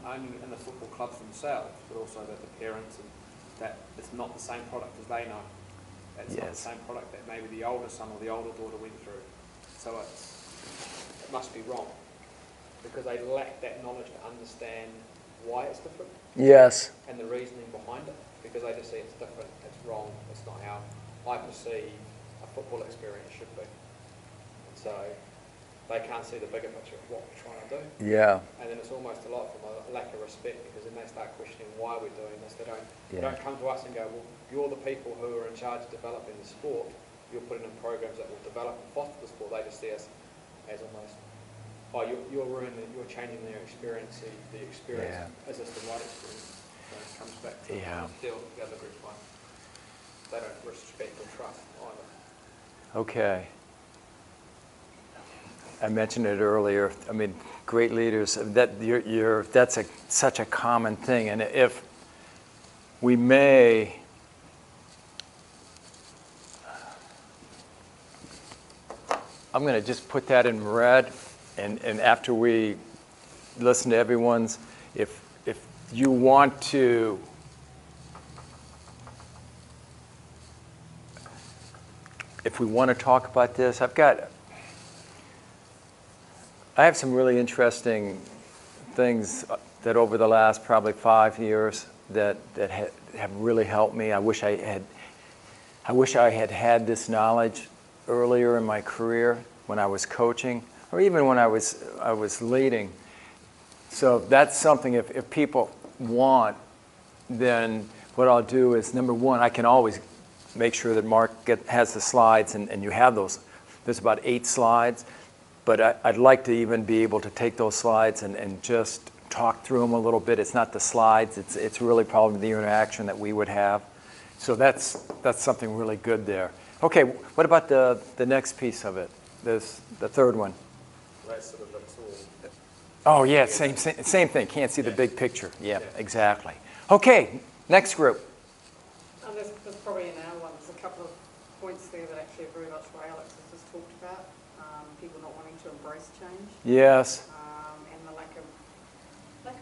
only in the football clubs themselves, but also that the parents, and that it's not the same product as they know. It's not the same product that maybe the older son or the older daughter went through. So it must be wrong, because they lack that knowledge to understand why it's different. Yes. And the reasoning behind it, because they just see it's different, it's wrong, it's not how I perceive a football experience should be. And so they can't see the bigger picture of what we're trying to do. Yeah. And then it's almost a lot from a lack of respect, because then they start questioning why we're doing this. They don't come to us and go, well, you're the people who are in charge of developing the sport. You're putting in programs that will develop and foster the sport. They just see us as almost, oh, you're changing their experience. The experience, is this the right experience? So it comes back to deal with the other groups one. They don't respect or trust either. Okay. I mentioned it earlier. I mean, great leaders. That's such a common thing. And if we may, I'm going to just put that in red. And after we listen to everyone's, if you want to, if we want to talk about this, I have some really interesting things that over the last probably 5 years that have really helped me. I wish I had had this knowledge earlier in my career when I was coaching, or even when I was leading. So that's something, if people want, then what I'll do is, number one, I can always make sure that Mark has the slides, and you have those. There's about 8 slides. But I'd like to even be able to take those slides and just talk through them a little bit. It's not the slides, it's really probably the interaction that we would have. So that's something really good there. Okay, what about the next piece of it? The third one. That's sort of Oh yeah, same thing. Can't see the big picture. Yeah, exactly. Okay, next group. There's probably in our one, there's a couple of points there that actually are very much what Alex has just talked about. People not wanting to embrace change. Yes. And the lack of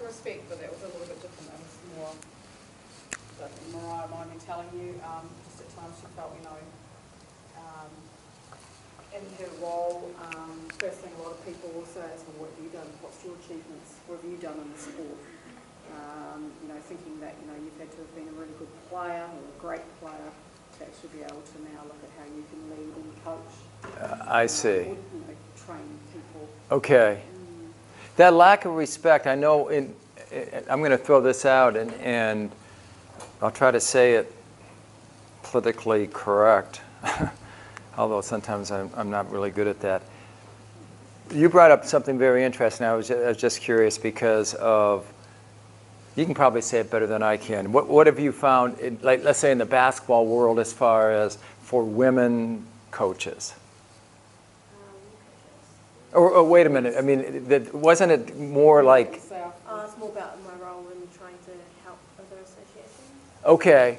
respect, but that was a little bit different. That was more, but Mariah might be telling you, just at times she felt, in her role, first thing a lot of people will say is, well, what have you done? What's your achievements? What have you done in the sport? Thinking that, you've had to have been a really good player or a great player to actually be able to now look at how you can lead and coach. I see. Train people. Okay. That lack of respect, I know, I'm going to throw this out, and I'll try to say it politically correct, although sometimes I'm not really good at that. You brought up something very interesting. I was just curious because of, you can probably say it better than I can. What have you found, let's say in the basketball world, as far as for women coaches? Or wait a minute. I mean, wasn't it more like? It's more about my role in trying to help other associations. Okay.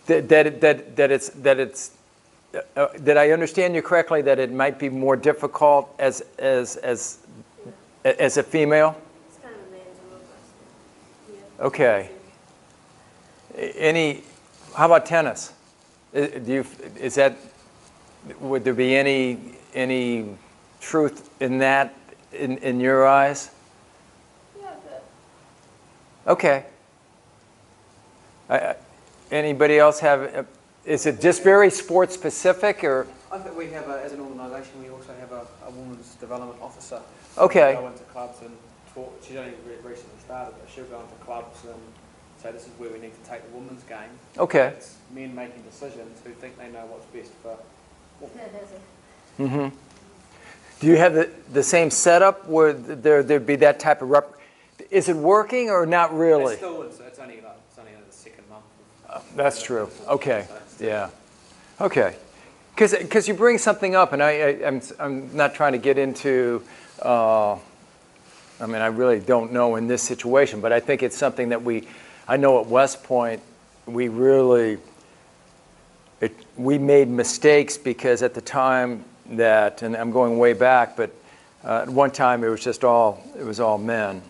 Did I understand you correctly that it might be more difficult as a female? It's kind of a man's world. Okay. How about tennis? Would there be any truth in that in your eyes? Yeah, but. Okay. Anybody else have? Is it just very sports specific, or? I think we have, as an organisation, we also have a women's development officer. Okay. She'll go into clubs and talk. She's only recently started, but she'll go into clubs and say, this is where we need to take the women's game. Okay. It's men making decisions who think they know what's best for. Mm-hmm. Do you have the same setup where there'd be that type of Is it working or not really? It's only in the second month. That's true. Okay. Yeah. Okay. Because you bring something up, and I'm not trying to get into. I really don't know in this situation, but I think it's something that I know at West Point, we made mistakes because at the time that, and I'm going way back, but At one time, it was all men.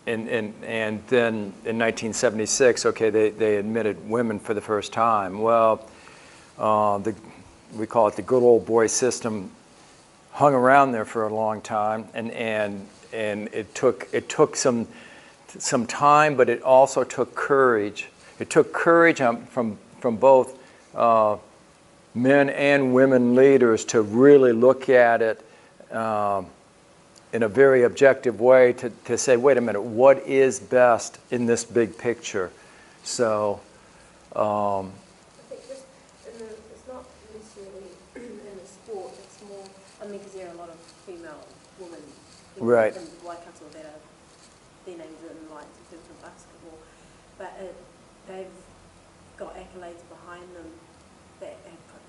And then in 1976, okay, they admitted women for the first time. Well, we call it the good old boy system, hung around there for a long time, and it took some time, but it also took courage. It took courage from both men and women leaders to really look at it in a very objective way to say, wait a minute, what is best in this big picture? So, I think just it's not necessarily in the sport, it's more, I mean, because there are a lot of female women Right. in Waikato that are, their names are in lights in terms of basketball, but they've got accolades behind them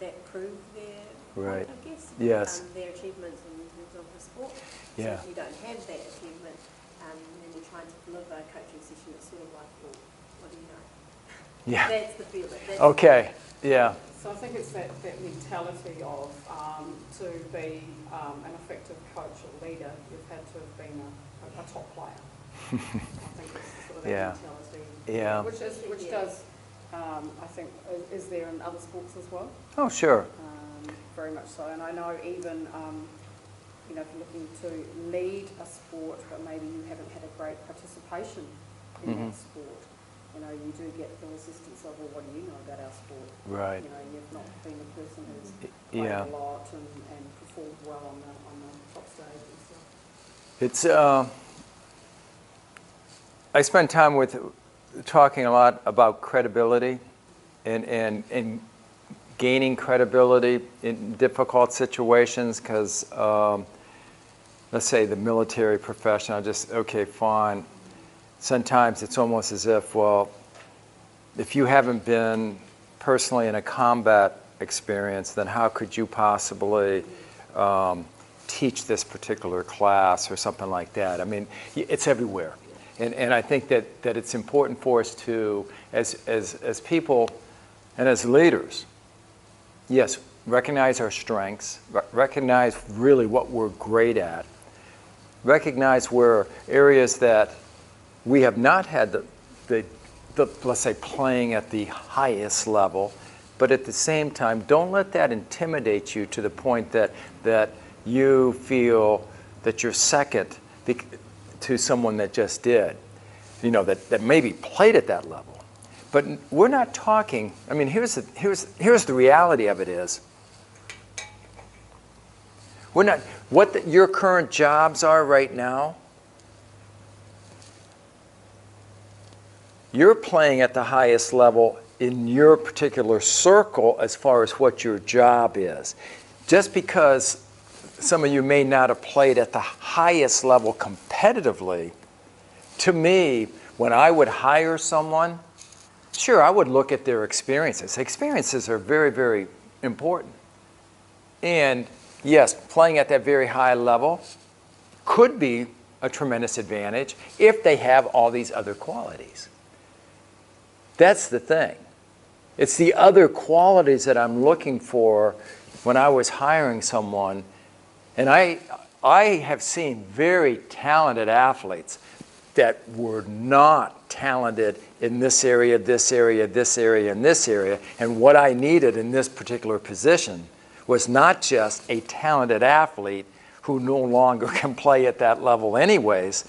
that prove their Right. point, I guess. Yes. Their achievements in terms of the sport. Yeah. So if you don't have that achievement, and you're trying to deliver a coaching session, it's sort of like, well, what do you know? yeah. That's the feeling. That's Okay. Yeah. So I think it's that mentality of to be an effective coach or leader, you've had to have been a top player. I think it's sort of that Yeah. mentality. Yeah. Which does, I think, is there in other sports as well? Oh, sure. Very much so. And I know even, if you're looking to lead a sport, but maybe you haven't had a great participation in that sport, you do get the resistance of, well, what do you know about our sport? Right. You've not been a person who's played Yeah. a lot and performed well on the top stage and stuff. It's I spend time talking a lot about credibility and gaining credibility in difficult situations, because let's say the military profession, okay, fine. Sometimes it's almost as if, well, if you haven't been personally in a combat experience, then how could you possibly teach this particular class or something like that? I mean, it's everywhere. And I think that it's important for us to, as people and as leaders, yes, recognize our strengths, recognize really what we're great at, recognize where areas that we have not had the let's say, playing at the highest level, but at the same time, don't let that intimidate you to the point that you feel that you're second to someone that just did, that maybe played at that level. But we're not talking, I mean, here's the reality of it is, we're not, your current jobs are right now, you're playing at the highest level in your particular circle as far as what your job is. Just because some of you may not have played at the highest level competitively, to me, when I would hire someone, sure, I would look at their experiences. Experiences are very, very important. And yes, playing at that very high level could be a tremendous advantage if they have all these other qualities. That's the thing. It's the other qualities that I'm looking for when I was hiring someone. And I have seen very talented athletes that were not talented in this area, this area, this area, and this area. And what I needed in this particular position was not just a talented athlete who no longer can play at that level anyways.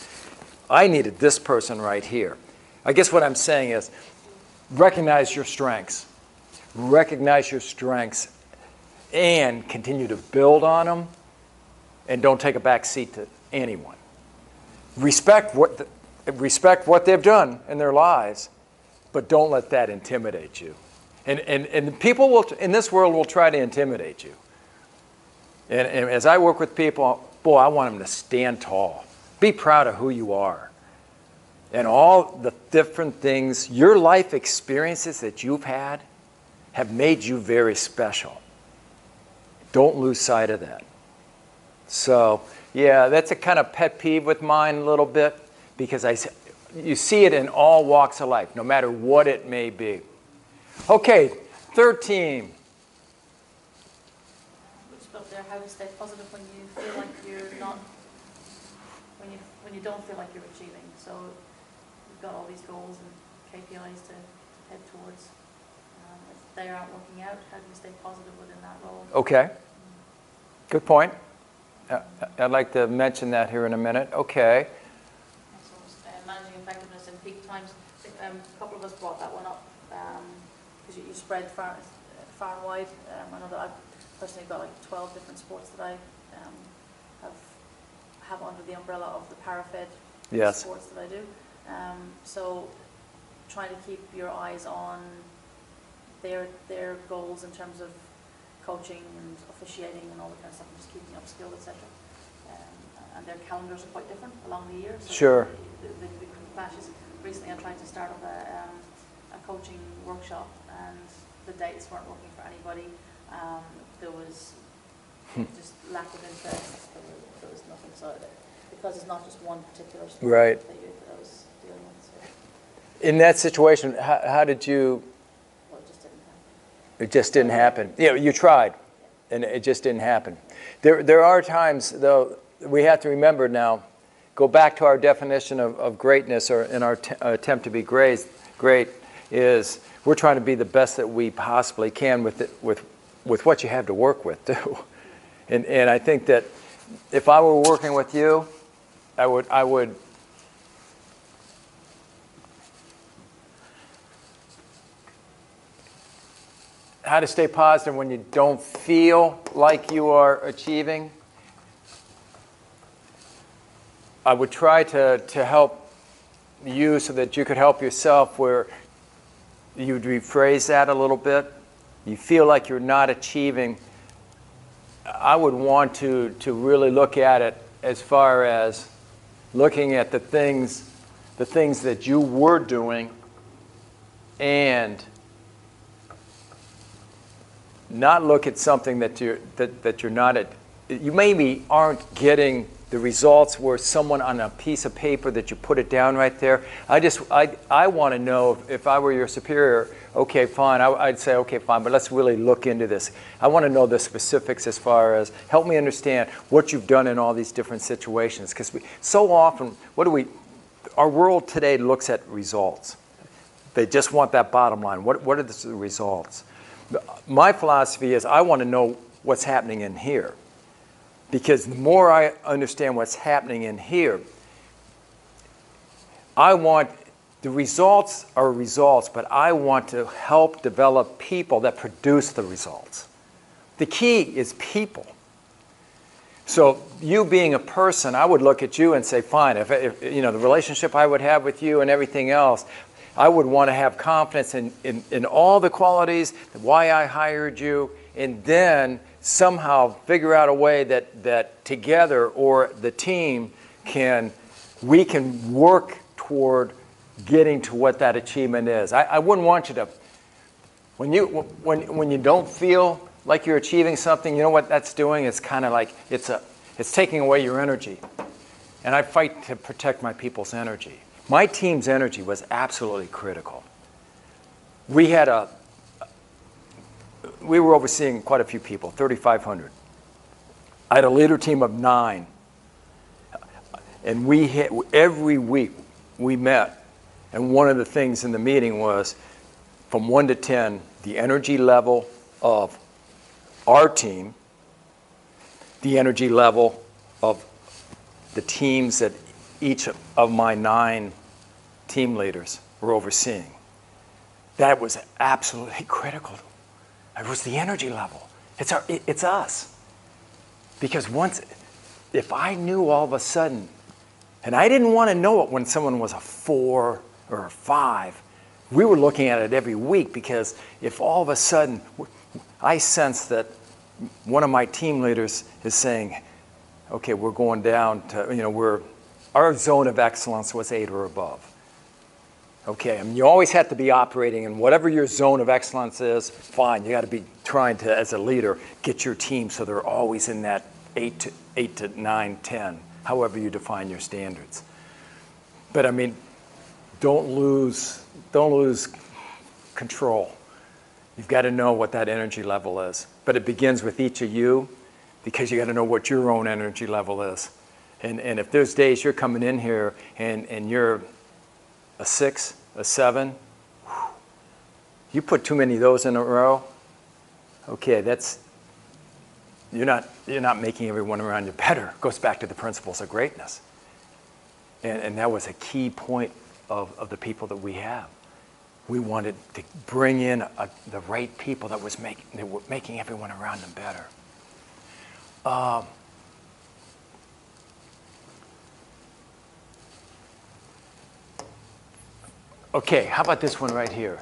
I needed this person right here. I guess what I'm saying is, recognize your strengths. Recognize your strengths and continue to build on them, and don't take a back seat to anyone. Respect what they've done in their lives, but don't let that intimidate you. And people in this world will try to intimidate you. And as I work with people, boy, I want them to stand tall. Be proud of who you are. And all the different things, your life experiences that you've had have made you very special. Don't lose sight of that. So, yeah, that's a kind of pet peeve with mine a little bit, because you see it in all walks of life, no matter what it may be. Okay, third team. Which built there, how to stay positive when you feel like you're not when you don't feel like you're achieving. So you've got all these goals and KPIs to head towards. If they aren't working out, how do you stay positive within that role? Okay. Good point. I'd like to mention that here in a minute. Okay. Managing effectiveness in peak times. A couple of us brought that one up because you spread far and wide. I know that I've personally got like 12 different sports that I have under the umbrella of the Parafed sports that I do. So trying to keep your eyes on their goals in terms of coaching and officiating and all that kind of stuff, and just keeping upskilled, etc. And their calendars are quite different along the year. So sure. The clashes. Recently, I tried to start up a coaching workshop, and the dates weren't working for anybody. There was just lack of interest. There was nothing. So because it's not just one particular sport right. that I was dealing with. So. In that situation, how did you? Well, it just didn't happen. It just didn't happen. Yeah, you tried, and it just didn't happen. There are times, though, we have to remember now, go back to our definition of greatness, or in our attempt to be great is we're trying to be the best that we possibly can with what you have to work with, too. And I think that if I were working with you, I would how to stay positive when you don't feel like you are achieving. I would try to help you so that you could help yourself, where you would rephrase that a little bit. You feel like you're not achieving. I would want to really look at it as far as looking at the things that you were doing, and not look at something that you're not at. You maybe aren't getting the results where someone on a piece of paper that you put it down right there. I want to know, if I were your superior, okay, fine, I'd say, okay, fine, but let's really look into this. I want to know the specifics as far as, help me understand what you've done in all these different situations. Because so often, our world today looks at results. They just want that bottom line. What are the results? My philosophy is I want to know what's happening in here. Because the more I understand what's happening in here, the results are results, but I want to help develop people that produce the results. The key is people. So you being a person, I would look at you and say, fine, if the relationship I would have with you and everything else, I would want to have confidence in all the qualities, why I hired you, and then somehow figure out a way that together, or the team we can work toward getting to what that achievement is. I wouldn't want you to, when you don't feel like you're achieving something, you know what that's doing? It's kind of like it's taking away your energy. And I fight to protect my people's energy. My team's energy was absolutely critical. We were overseeing quite a few people, 3,500. I had a leader team of 9. And every week we met, and one of the things in the meeting was, from 1 to 10, the energy level of our team, the energy level of the teams that each of my 9 team leaders were overseeing. That was absolutely critical. It was the energy level. It's us. Because if I knew all of a sudden, and I didn't want to know it when someone was a 4 or a 5, we were looking at it every week, because if all of a sudden I sense that one of my team leaders is saying, okay, we're going down to, our zone of excellence was 8 or above. Okay, I mean, you always have to be operating in whatever your zone of excellence is. Fine, you got to be trying to, as a leader, get your team so they're always in that 8 to 9, 10, however you define your standards. But I mean, don't lose control. You've got to know what that energy level is. But it begins with each of you, because you got to know what your own energy level is. And if there's days you're coming in here and you're a 6, a 7, you put too many of those in a row, okay, you're not making everyone around you better. It goes back to the principles of greatness. And that was a key point of the people that we have. We wanted to bring in the right people that were making everyone around them better. Okay, how about this one right here?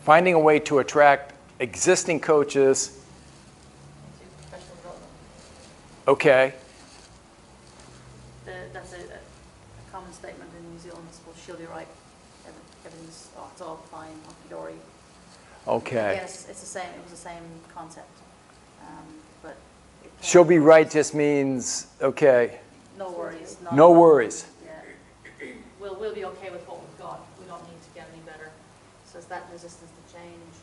Finding a way to attract existing coaches. To professional development. Okay. That's a common statement in New Zealand. I suppose she'll be right. Everything's, it's all fine, hunky-dory. Okay. Yes, it's the same. It was the same concept, but She'll be right just means okay. no worries. No worries. Yeah, we'll be okay with what we've got. We don't need to get any better. So it's that resistance to change.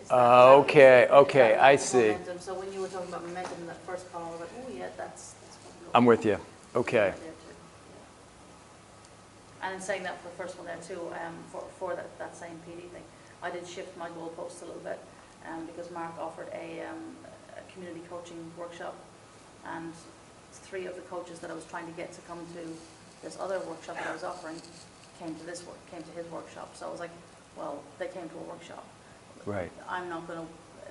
It's Okay, I see. Momentum. So when you were talking about momentum in that first column, I was like, oh yeah, that's what we're I'm with you. Okay. there too. Yeah. And in saying that for the first one there too, for that same PD thing, I did shift my goalposts a little bit because Mark offered a community coaching workshop, and 3 of the coaches that I was trying to get to come to this other workshop that I was offering came to his workshop. So I was like, well, they came to a workshop. Right. I'm not going to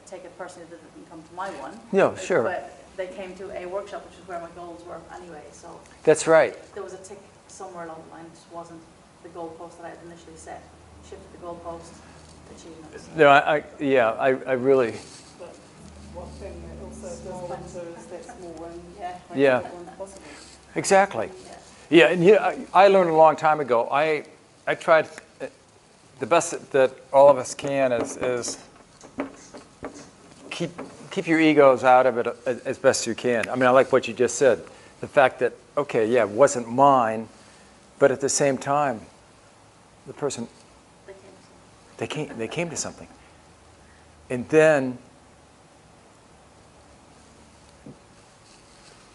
take it personally that they didn't come to my one. No, sure. But they came to a workshop, which is where my goals were anyway. So That's right. there was a tick somewhere along the line. It just wasn't the goalpost that I had initially set. Shifted the goalpost, achievements. No, I really. But what then also does matter is that small one, make Yeah. that one possible. Exactly. Yeah. Yeah, and I learned a long time ago. I tried the best that all of us can is keep your egos out of it as best you can. I mean, I like what you just said. The fact that, okay, yeah, it wasn't mine, but at the same time, the person, they came to something. And then,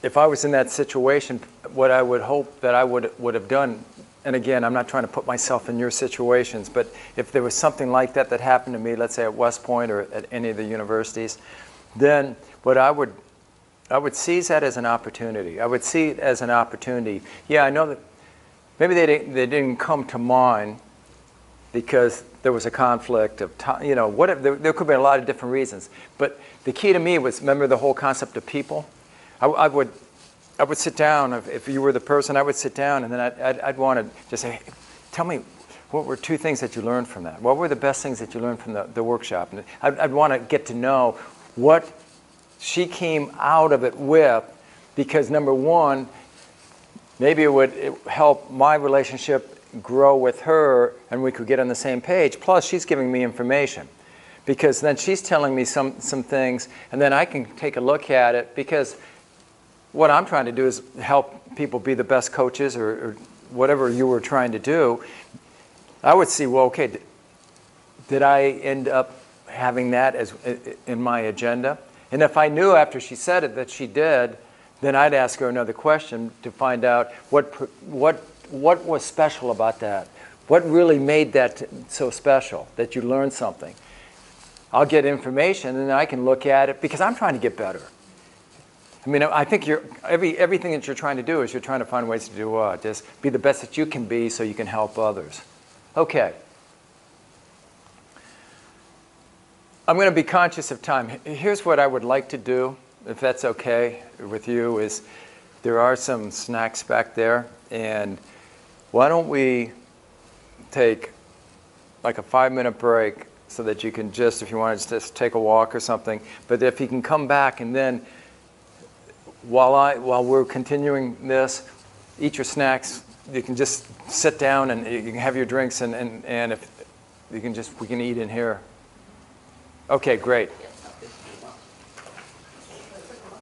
if I was in that situation, what I would hope that I would have done, and again, I'm not trying to put myself in your situations, but if there was something like that happened to me, let's say at West Point or at any of the universities, then what I would seize that as an opportunity. I would see it as an opportunity. Yeah, I know that maybe they didn't come to mind because there was a conflict of time, whatever. There could be a lot of different reasons. But the key to me was, remember the whole concept of people? I would sit down, if you were the person, I would sit down and then I'd want to just say, hey, tell me, what were 2 things that you learned from that? What were the best things that you learned from the workshop? And I'd want to get to know what she came out of it with, because number 1, maybe it would help my relationship grow with her and we could get on the same page. Plus, she's giving me information. Because then she's telling me some things, and then I can take a look at it, because what I'm trying to do is help people be the best coaches or whatever you were trying to do. I would see, well, okay, did I end up having that as in my agenda? And if I knew after she said it that she did, then I'd ask her another question to find out what was special about that. What really made that so special that you learned something? I'll get information and then I can look at it because I'm trying to get better. I mean, I think everything that you're trying to do is you're trying to find ways to do what? Just be the best that you can be so you can help others. Okay. I'm going to be conscious of time. Here's what I would like to do, if that's okay with you, is there are some snacks back there, and why don't we take like a 5-minute break so that you can just, if you want to just take a walk or something, but if you can come back and then while we're continuing this, eat your snacks. You can just sit down and you can have your drinks, and if you can we can eat in here. Okay, great.